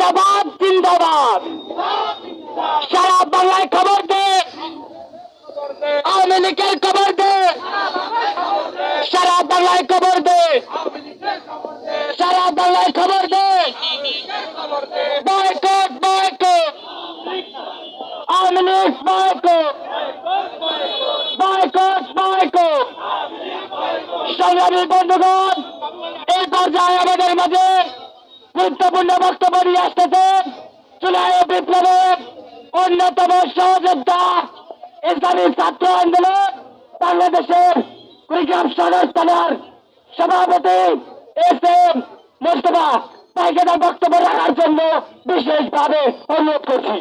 জিন্দাবাদ জিন্দাবাদ। সারা বাংলায় খবর দে, আওয়ামী লীগের খবর দে, সারা বাংলায় খবর দে, সারা বাংলায় খবর দে। Boycott boycott, Awami League boycott, boycott boycott. সংগ্রামী বন্ধুগণ, এই পর্যায়ে আমাদের মাঝে গুরুত্বপূর্ণ বক্তব্য নিয়ে আসতেছেন জুলাই বিপ্লবের অন্যতম সহযোদ্ধা ইসলামী ছাত্র আন্দোলন বাংলাদেশের কুড়িগ্রাম সদর থানার সভাপতি এস এম মোস্তফা। তাকে তার বক্তব্য রাখার জন্য বিশেষভাবে অনুরোধ করছি।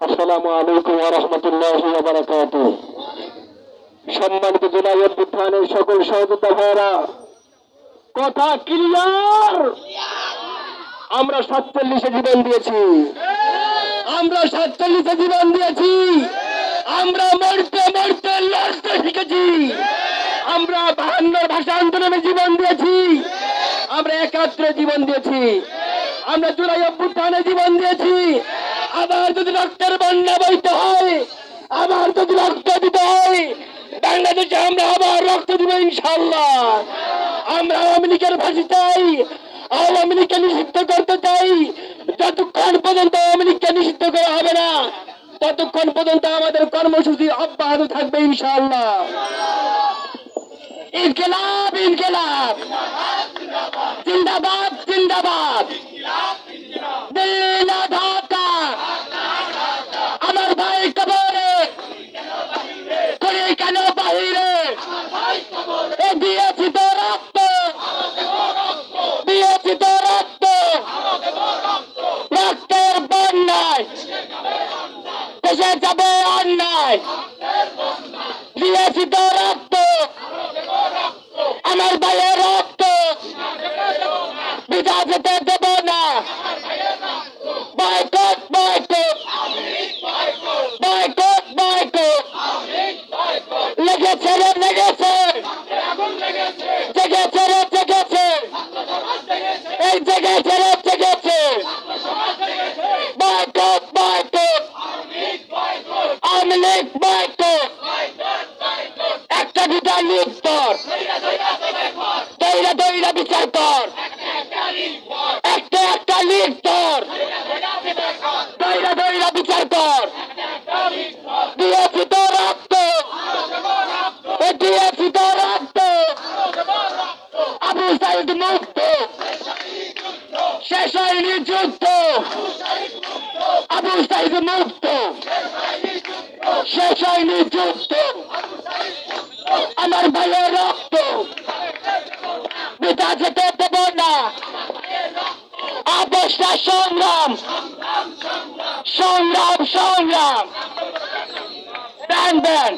আসসালামু আলাইকুম ওয়া রাহমাতুল্লাহি ওয়া বারাকাতুহু। সম্মানিত জুলাই অভ্যুত্থানের সকল সহযোদ্ধা ভাইরা, কথা ক্লিয়ার। আমরা 47-এ জীবন দিয়েছি, আমরা 47-এ জীবন দিয়েছি, আমরা মরতে মরতে লড়তে শিখেছি, আমরা 52 ভাষা আন্দোলনে জীবন দিয়েছি, আমরা 71 জীবন দিয়েছি, আমরা জুলাই অভ্যুত্থানে জীবন দিয়েছি। আবার যদি রক্তের বন্যা বইতে হয়, আবার যদি রক্ত দিতে হয়, বাংলাদেশে আমরা আবার রক্ত দিব ইনশাআল্লাহ। আমরা আওয়ামী লীগের ফাঁসি চাই, আওয়ামী লীগকে নিষিদ্ধ করতে চাই। যতক্ষণ পর্যন্ত আওয়ামী লীগকে নিষিদ্ধ করা হবে না, ততক্ষণ পর্যন্ত আমাদের কর্মসূচি অব্যাহত থাকবে ইনশাআল্লাহ। ইনকিলাব ইনকিলাব, জিন্দাবাদ জিন্দাবাদ। দিল্লি না ঢাকা, আমার ভাই কবরে, করে কেন বাহিরে, দিয়েছি তো রক্ত, দিয়েছি তো রক্ত, রক্তের বন্যায় দেশে যাবে অন্যায়, দিয়েছি তো রক্ত, আমার ভাইয়ের রক্ত বিধা যেতে দেব না। Boycott boycott, boycott boycott. লেগেছে রে লেগেছে, জেগেছে রে জেগেছে, এই জেগেছে রে জেগেছে। Boycott boycott, Awami League boycott. একটা দুটা লীগ কর, দইরা দইরা বিচার কর, একটা একটা লীগ কর, দইরা দইরা বিচার কর। দিয়েছি তো রক্ত, দিয়েছি তো রক্ত, আবু সাইদ মুক্ত, শেষ হয়নি যুদ্ধ, আবু সাইদ মুক্ত, শেষ হয়নি যুদ্ধ, আমার ভাইয়ের রক্ত বিধা যেতে দেব না। আদেশটা সংগ্রাম সংগ্রাম সংগ্রাম। Ban ban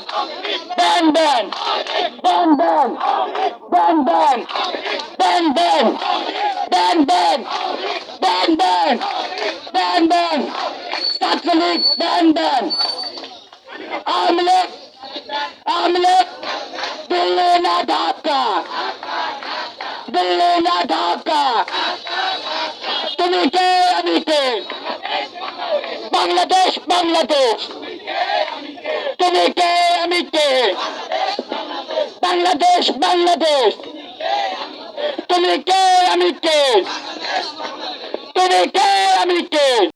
ban ban ban ban ban ban ban ban ban ban ban ban ban ban. Chhatra League ban ban, Awami League, Awami League, Delhi না ঢাকা, দিল্লি না ঢাকা। তুমি কে আমি কে, বাংলাদেশ বাংলাদেশ। তুমি কে আমি কে, বাংলাদেশ বাংলাদেশ। তুমি কে আমি কে, তুমি কে আমি কে।